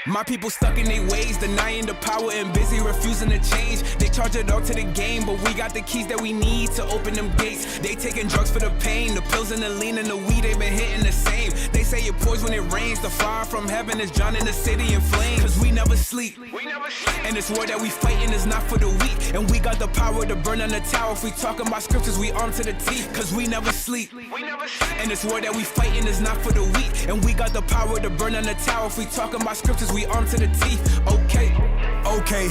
My people stuck in their ways, denying the power and busy refusing to change. They charge it all to the game, but we got the keys that we need to open them gates. They taking drugs for the pain, the pills and the lean and the weed, they been hitting the same. They say it pours when it rains, the fire from heaven is drowning the city in flames. Cause we never sleep, and this war that we fighting is not for the weak. And we got the power to burn on the tower. If we talking about scriptures, we armed to the teeth. Cause we never sleep, and this war that we fighting is not for the weak. And we got the power to burn on the tower. If we talking about scriptures, we armed to the teeth. Okay,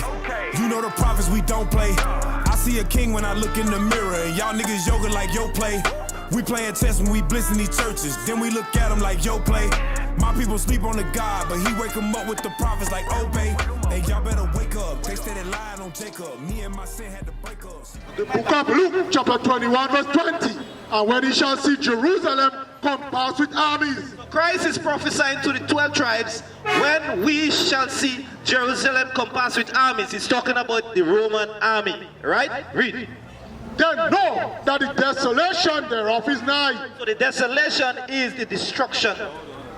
you know the prophets, we don't play. I see a king when I look in the mirror, and y'all niggas yoga like yo play. We playing chess when we blitz in these churches, then we look at them like yo play. My people sleep on the God, but he wake them up with the prophets like obey. Hey, y'all better wake up, they steady lying on Jacob. Me and my sin had to break up. The book of Luke, chapter 21, verse 20. And when he shall see Jerusalem compassed with armies. Christ is prophesying to the 12 tribes, when we shall see Jerusalem compassed with armies. He's talking about the Roman army, right? Read. Then know that the desolation thereof is nigh. So the desolation is the destruction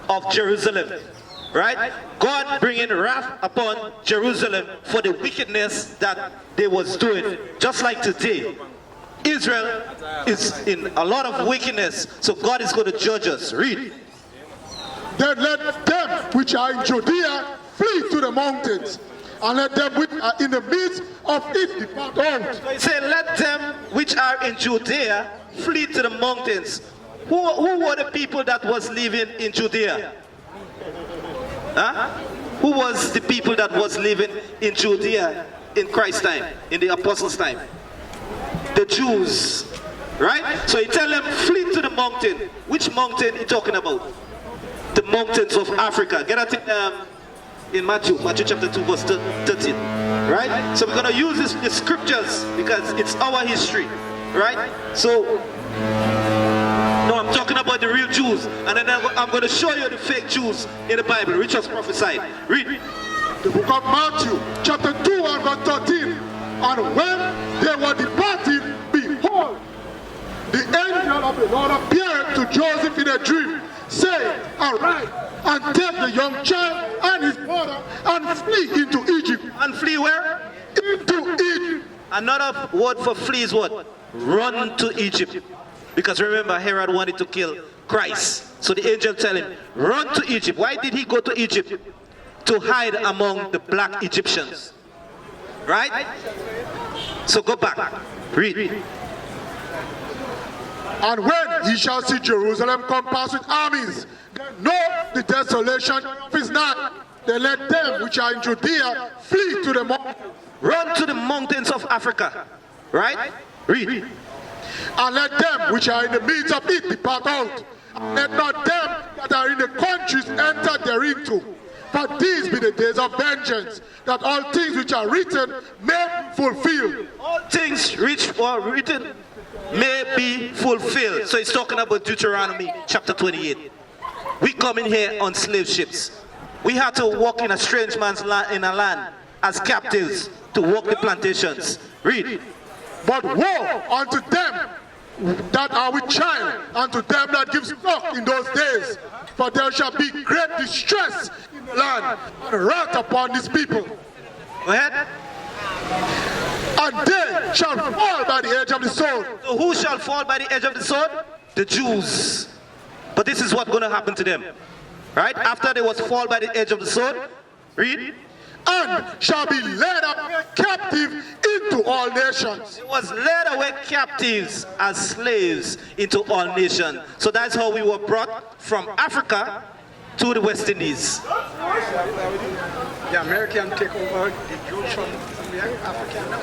of Jerusalem, right? God bringing wrath upon Jerusalem for the wickedness that they was doing. Just like today, Israel is in a lot of wickedness, so God is going to judge us. Read. Then let them which are in Judea flee to the mountains, and let them which are in the midst of it depart out. So he said, let them which are in Judea flee to the mountains. Who were the people that was living in Judea? Huh? Who was the people that was living in Judea in Christ's time, in the apostles' time? The Jews, right? So he tell them, flee to the mountain. Which mountain he talking about? The mountains of Africa. Get at in Matthew chapter 2, verse 13, right? So we're going to use the scriptures because it's our history, right? So, no, I'm talking about the real Jews, and then I'm going to show you the fake Jews in the Bible, which was prophesied. Read. The book of Matthew, chapter 2 and verse 13. And when they were departing, behold, the angel of the Lord appeared to Joseph in a dream, saying, arise and take the young child and his mother and flee into Egypt. And flee where? Into Egypt. Another word for flee is what? Run to Egypt. Because remember, Herod wanted to kill Christ. So the angel tell him, run to Egypt. Why did he go to Egypt? To hide among the black Egyptians. Right? So go back. Read. And when he shall see Jerusalem compassed with armies, then know the desolation is not. Then let them which are in Judea flee to the mountains. Run to the mountains of Africa. Right? Read. And let them which are in the midst of it depart out. And let not them that are in the countries enter thereinto. For these be the days of vengeance, that all things which are written may be fulfilled. All things which are written may be fulfilled. So he's talking about Deuteronomy chapter 28. We come in here on slave ships. We had to walk in a strange man's land, in a land as captives to work the plantations. Read. But woe unto them that are with child, and to them that give stock in those days. For there shall be great distress in the land, and wrath upon these people. Go ahead. And they shall fall by the edge of the sword. So who shall fall by the edge of the sword? The Jews. But this is what's going to happen to them. Right? After they was fall by the edge of the sword. Read. And shall be led up captive into all nations. It was led away captives as slaves into all nations. So that's how we were brought from Africa to the West Indies. The American take over the Jews from Africa.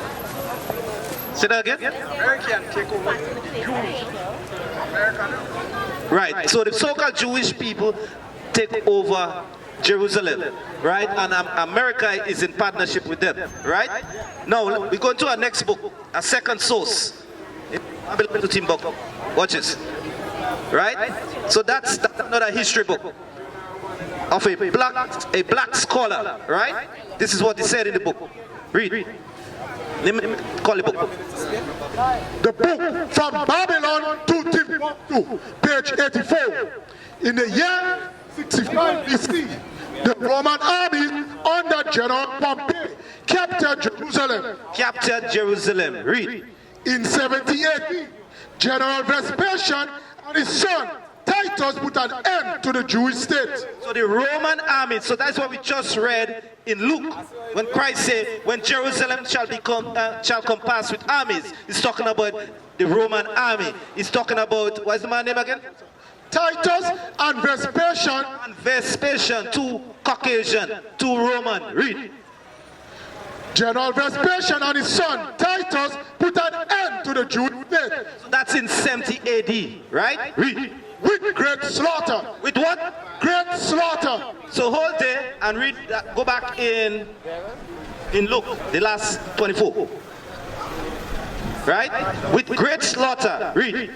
Say that again? The American take over the Jews from America. Right. So the so-called Jewish people take over Jerusalem, right? And America is in partnership with them, right? Now we go to our next book, a second source. Watch this, right? So that's another history book of a black scholar, right? This is what he said in the book. Read. Let me call the book. The book From Babylon to Timbuktu, page 84. In the year 65 BC, The Roman army under General Pompey captured Jerusalem. Captured Jerusalem. Read. In 70 AD, General Vespasian and his son Titus put an end to the Jewish state. So the Roman army, so that's what we just read in Luke. When Christ said, when Jerusalem shall compass with armies, he's talking about the Roman army. He's talking about, what's the man's name again? Titus and Vespasian. And Vespasian, two Caucasian, two Roman. Read. General Vespasian and his son Titus put an end to the Jewish state. So that's in 70 AD, right? Read. With great slaughter. With what? Great slaughter. So hold there and read that. Go back in Luke, the last 24. Right? With great slaughter. Read.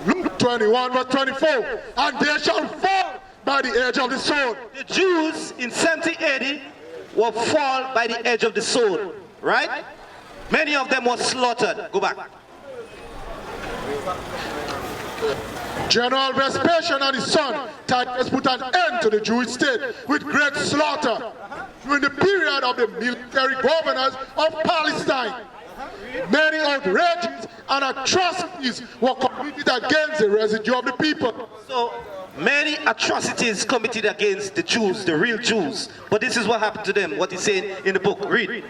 Luke 21 verse 24. And they shall fall by the edge of the sword. The Jews in 70 AD will fall by the edge of the sword. Right? Many of them were slaughtered. Go back. General Vespasian and his son Titus put an end to the Jewish state with great slaughter during the period of the military governors of Palestine. Many outrages and atrocities were committed against the residue of the people. So many atrocities committed against the Jews, the real Jews. But this is what happened to them, what he's saying in the book. Read.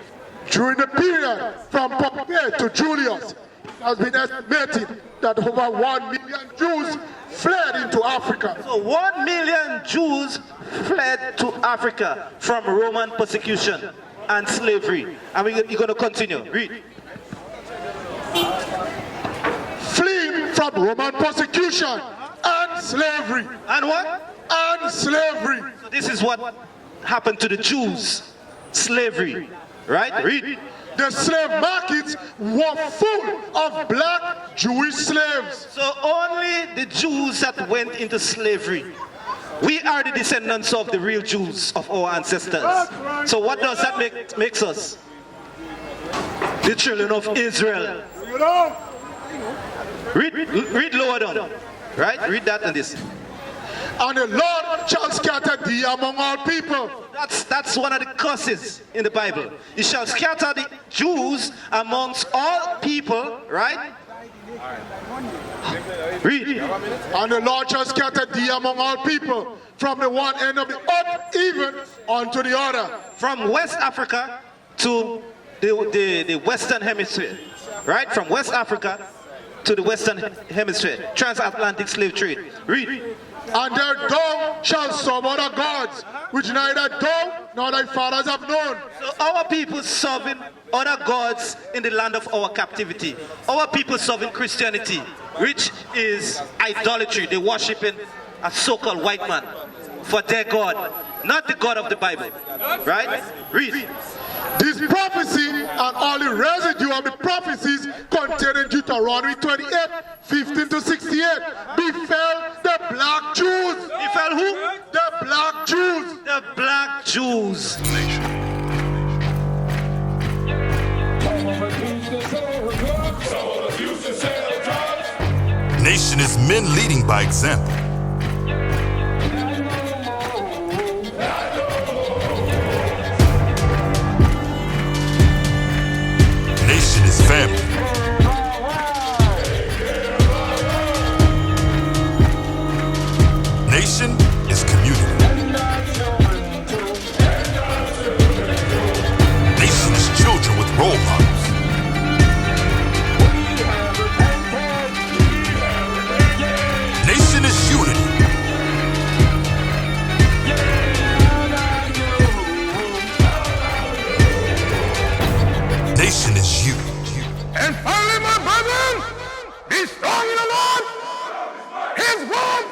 During the period from Pompey to Julius, it has been estimated that over 1 million Jews fled into Africa. So 1 million Jews fled to Africa from Roman persecution and slavery. And you're going to continue. Read. Fleeing from Roman persecution and slavery. And what? And slavery. So this is what happened to the Jews. Slavery. Right? Read. The slave markets were full of black Jewish slaves. So only the Jews that went into slavery. We are the descendants of the real Jews, of our ancestors. So what does that makes us? The children of Israel. Read lower down. Right? Read that and this. And the Lord shall scatter thee among all people. That's one of the curses in the Bible. He shall scatter the Jews amongst all people, right? Read. And the Lord shall scatter thee among all people, from the one end of the earth even unto the other. From West Africa to the Western Hemisphere, right? From West Africa to the Western Hemisphere. Transatlantic slave trade. Read. And their thou shalt serve other gods, which neither thou nor thy fathers have known. So our people serving other gods in the land of our captivity. Our people serving Christianity, which is idolatry. They worshiping a so-called white man for their God, not the God of the Bible. Right? Read. This prophecy and all the residue of the prophecies contained in Deuteronomy 28, 15 to 68 befell the black Jews. Befell who? The black Jews. The black Jews. Nation is men leading by example. Nation is family. Nation is community. Nation is children with role models. Nation is unity. Nation is you. And finally, my brethren, be strong in the Lord. His word